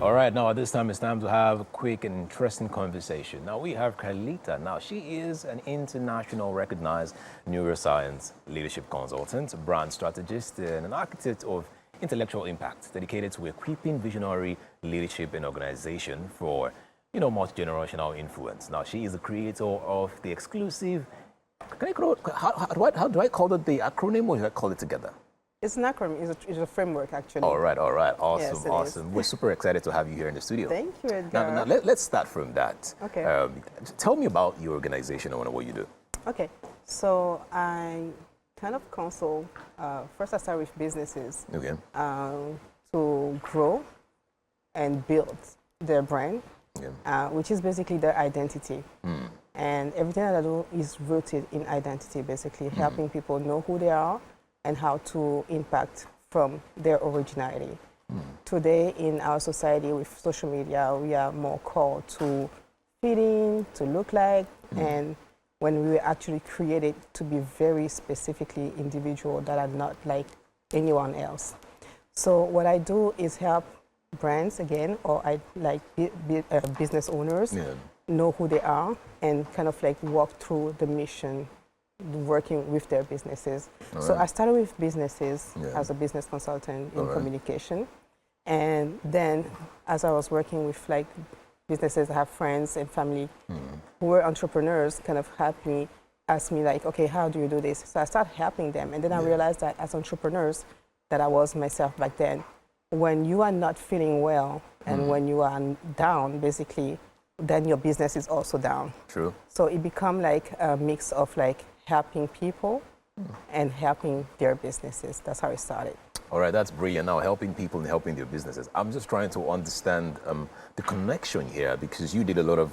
All right, now at this time it's time to have a quick and interesting conversation. Now we have Carlita. Now she is an international recognized neuroscience leadership consultant, brand strategist, and an architect of intellectual impact dedicated to equipping visionary leadership and organization for, multi-generational influence. Now she is the creator of the exclusive, how do I call it, the acronym, or should I call it together? It's an acronym. It's a framework, actually. All right. Awesome, yes, awesome. We're super excited to have you here in the studio. Thank you, Edgar. Now let's start from that. Okay. Tell me about your organization and what you do. Okay. So I kind of consult. First, I start with businesses. Okay. To grow and build their brand, which is basically their identity. And everything that I do is rooted in identity, basically helping people know who they are and how to impact from their originality. Today in our society with social media, we are more called to fit in, to look like, and when we were actually created to be very specifically individual that are not like anyone else. So what I do is help brands again, or I like business owners know who they are and kind of like walk through the mission working with their businesses. So I started with businesses as a business consultant in communication. And then as I was working with like businesses, I have friends and family who were entrepreneurs kind of helped me, ask me like, okay, how do you do this? So I started helping them. And then I realized that as entrepreneurs, that I was myself back then, when you are not feeling well and when you are down, basically, then your business is also down. True. So it become like a mix of like helping people and helping their businesses. That's how it started. All right, that's brilliant. Now, helping people and helping their businesses. I'm just trying to understand the connection here, because you did a lot of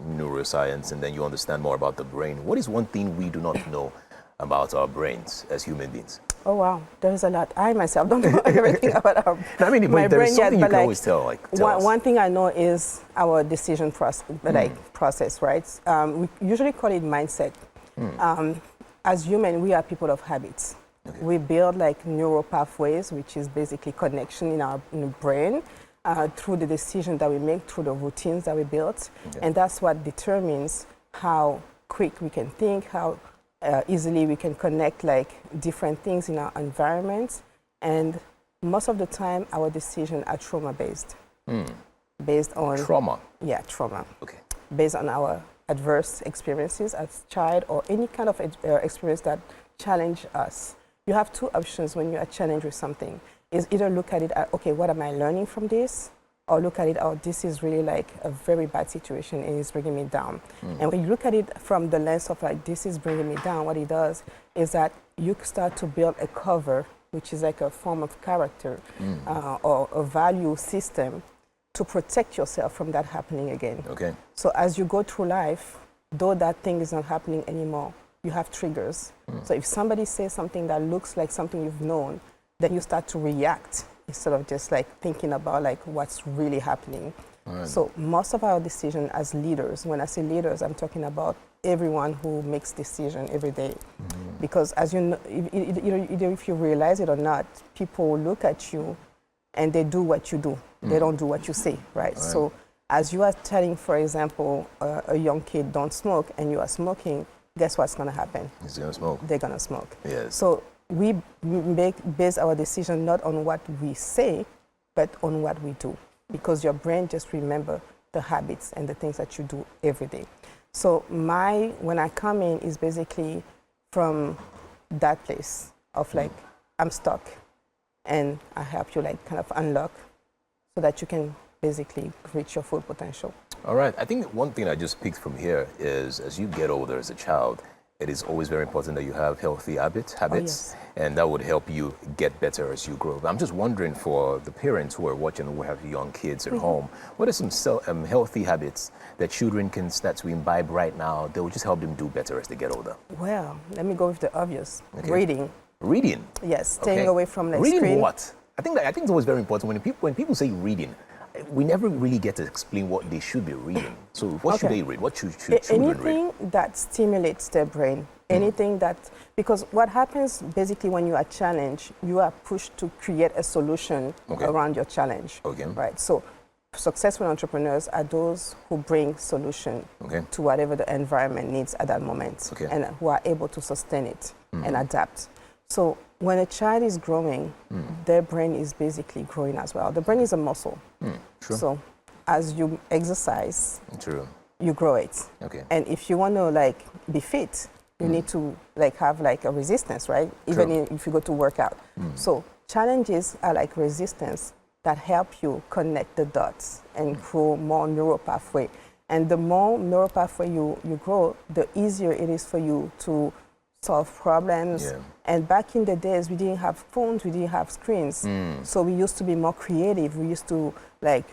neuroscience and then you understand more about the brain. What is one thing we do not know about our brains as human beings? Oh, wow. There's a lot. I myself don't know everything about our I mean, my there's brain something yet, you can always tell. One thing I know is our decision process, right? We usually call it mindset. As human, we are people of habits. We build like neural pathways, which is basically connection in the brain through the decision that we make, through the routines that we build. And that's what determines how quick we can think, how easily we can connect like different things in our environment. And most of the time, our decisions are trauma-based. Based on... Trauma? Yeah, trauma. Okay. Based on our adverse experiences as child or any kind of experience that challenge us. You have two options when you are challenged with something. Is either look at it as, okay, what am I learning from this? Or look at it, oh, this is really like a very bad situation and it's bringing me down. And when you look at it from the lens of like, this is bringing me down, what it does is that you start to build a cover, which is like a form of character or a value system to protect yourself from that happening again. Okay. So as you go through life, though that thing is not happening anymore, you have triggers. So if somebody says something that looks like something you've known, then you start to react instead of just like thinking about like what's really happening. So most of our decisions as leaders, when I say leaders, I'm talking about everyone who makes decisions every day. Because as you know, either if you realize it or not, people look at you and they do what you do. They don't do what you say, right? So as you are telling, for example, a young kid, don't smoke, and you are smoking, guess what's going to happen? He's going to smoke. They're going to smoke. Yes. So we base our decision not on what we say, but on what we do. Because your brain just remember the habits and the things that you do every day. So when I come in is basically from that place of like, I'm stuck. And I help you like kind of unlock so that you can basically reach your full potential. All right. I think one thing I just picked from here is as you get older as a child, it is always very important that you have healthy habits, and that would help you get better as you grow. I'm just wondering for the parents who are watching who have young kids at home, what are some healthy habits that children can start to imbibe right now that will just help them do better as they get older? Well, let me go with the obvious. Reading. Reading? Yes, staying away from the reading screen. Reading what? I think it's always very important when people say reading. We never really get to explain what they should be reading. So what should they read? What should children read? Anything that stimulates their brain. Anything that, because what happens basically when you are challenged, you are pushed to create a solution around your challenge. Right? So successful entrepreneurs are those who bring solution to whatever the environment needs at that moment, and who are able to sustain it and adapt. So when a child is growing, their brain is basically growing as well. The brain is a muscle. True. So as you exercise, True. you grow it. And if you want to like be fit, you need to like have like a resistance, right? Even if you go to work out. So challenges are like resistance that help you connect the dots and grow more neural pathway. And the more neural pathway you grow, the easier it is for you to solve problems. And back in the days, we didn't have phones, we didn't have screens. So we used to be more creative. We used to like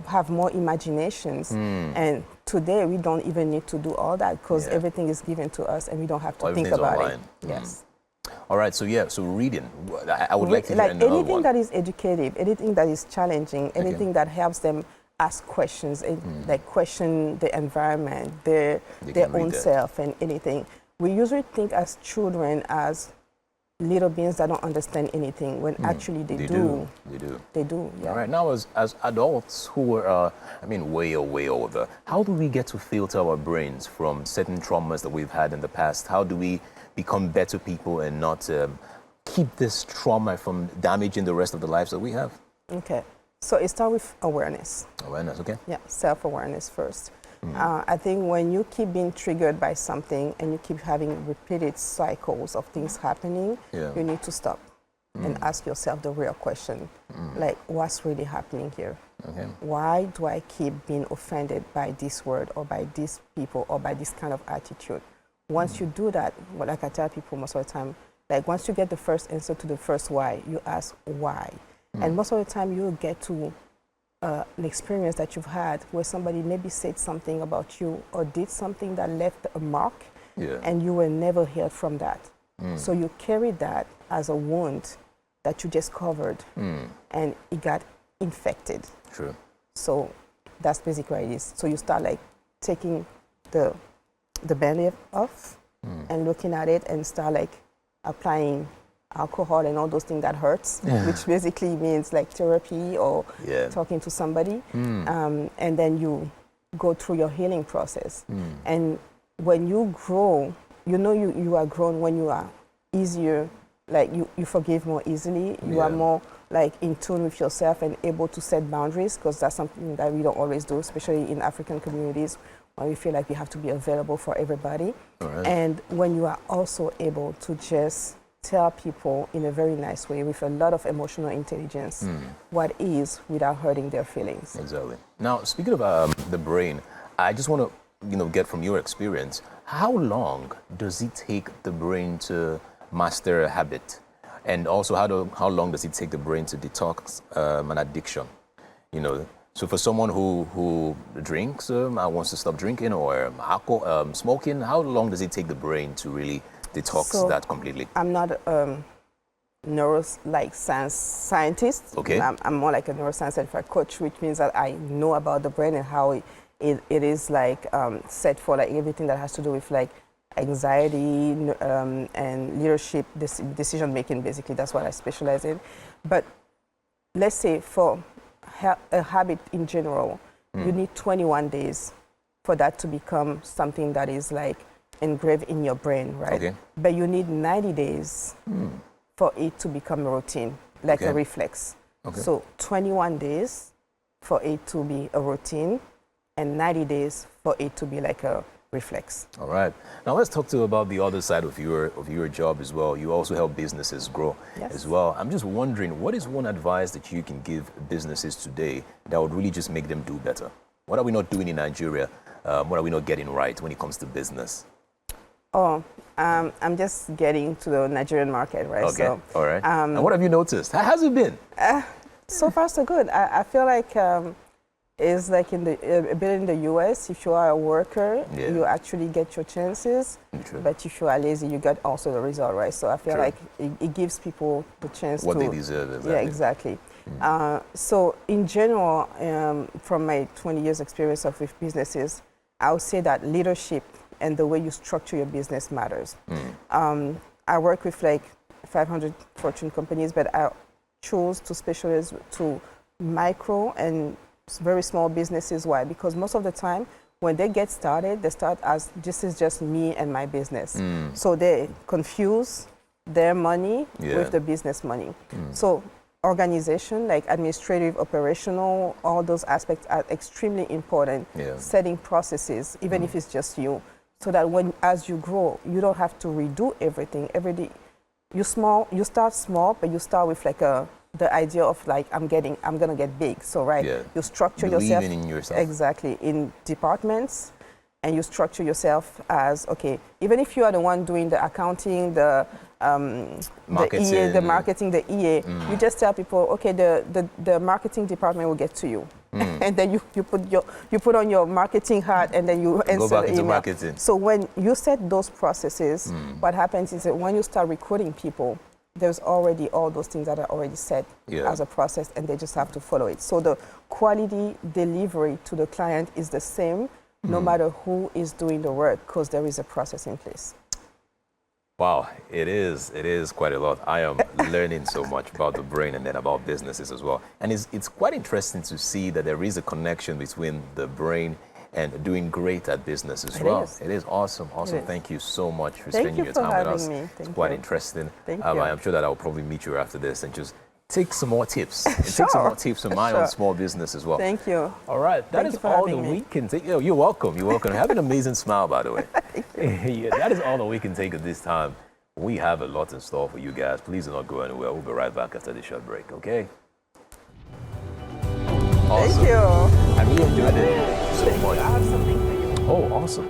have more imaginations. And today, we don't even need to do all that because everything is given to us and we don't have to think about it. Yes. All right, so so reading, I would like to hear like another anything one. that is educative, anything that is challenging, anything that helps them ask questions, like question the environment, their own self and anything. We usually think as children as little beings that don't understand anything when actually they do. They do, yeah. All right, now as adults who are, way older, how do we get to filter our brains from certain traumas that we've had in the past? How do we become better people and not keep this trauma from damaging the rest of the lives that we have? Okay, so it starts with awareness. Awareness, okay. Yeah, self-awareness first. I think when you keep being triggered by something and you keep having repeated cycles of things happening, you need to stop and ask yourself the real question, like what's really happening here? Why do I keep being offended by this word or by these people or by this kind of attitude? Once you do that, well, like I tell people most of the time, like once you get the first answer to the first why, you ask why. And most of the time you'll get to an experience that you've had where somebody maybe said something about you or did something that left a mark and you were never healed from that. So you carry that as a wound that you just covered and it got infected. True. So that's basically what it is. So you start like taking the band-aid off and looking at it and start like applying alcohol and all those things that hurts, which basically means like therapy or talking to somebody. And then you go through your healing process. And when you grow, you are grown when you are easier, like you forgive more easily. You are more like in tune with yourself and able to set boundaries, because that's something that we don't always do, especially in African communities where we feel like we have to be available for everybody. And when you are also able to just tell people in a very nice way with a lot of emotional intelligence what is without hurting their feelings. Exactly. Now, speaking of the brain, I just want to get from your experience, how long does it take the brain to master a habit? And also, how long does it take the brain to detox an addiction? So for someone who drinks and wants to stop drinking, or alcohol, smoking, how long does it take the brain to really detox that completely? I'm not a scientist. Okay. I'm more like a neuroscience certified coach, which means that I know about the brain and how it is like set for like everything that has to do with like anxiety and leadership, decision making. Basically, that's what I specialize in. But let's say for a habit in general, you need 21 days for that to become something that is like engraved in your brain, right? Okay. But you need 90 days for it to become a routine, like a reflex. So 21 days for it to be a routine and 90 days for it to be like a reflex. All right. Now let's talk about the other side of your job as well. You also help businesses grow as well. I'm just wondering, what is one advice that you can give businesses today that would really just make them do better? What are we not doing in Nigeria? What are we not getting right when it comes to business? I'm just getting to the Nigerian market, right? Okay. So, all right. And what have you noticed? How has it been? So far, so good. I feel like it's like a bit in the US. If you are a worker, you actually get your chances. True. But if you are lazy, you get also the result, right? So I feel like it gives people the chance what to they deserve. Exactly. Yeah, exactly. So in general, from my 20 years experience with businesses, I would say that leadership and the way you structure your business matters. I work with like 500 Fortune companies, but I chose to specialize to micro and very small businesses. Why? Because most of the time, when they get started, they start as, this is just me and my business. So they confuse their money with the business money. So organization, like administrative, operational, all those aspects are extremely important. Setting processes, even if it's just you, so that as you grow, you don't have to redo everything. Every day, you start small, but you start with like the idea of like, I'm gonna get big. So you structure yourself, in yourself exactly, in departments, and you structure yourself as, okay, even if you are the one doing the accounting, the EA, the marketing, the EA, you just tell people, okay, the marketing department will get to you. And then you put on your marketing hat, and then you answer go back the into email. marketing. So when you set those processes, what happens is that when you start recruiting people, there's already all those things that are already set as a process, and they just have to follow it. So the quality delivery to the client is the same, no matter who is doing the work, because there is a process in place. Wow, it is quite a lot. I am learning so much about the brain and then about businesses as well. And it's quite interesting to see that there is a connection between the brain and doing great at business as well. It is awesome. Thank you so much for spending your time with us. It's quite interesting. Thank you. I am sure that I'll probably meet you after this and just take some more tips. Take some more tips on my own small business as well. Thank you. All right, that is all that we can take. You're welcome. You're welcome. Have an amazing smile, by the way. That is all that we can take at this time. We have a lot in store for you guys. Please do not go anywhere. We'll be right back after this short break, okay? Awesome. Thank you. I really enjoyed it so much. I have something for you. Oh, awesome.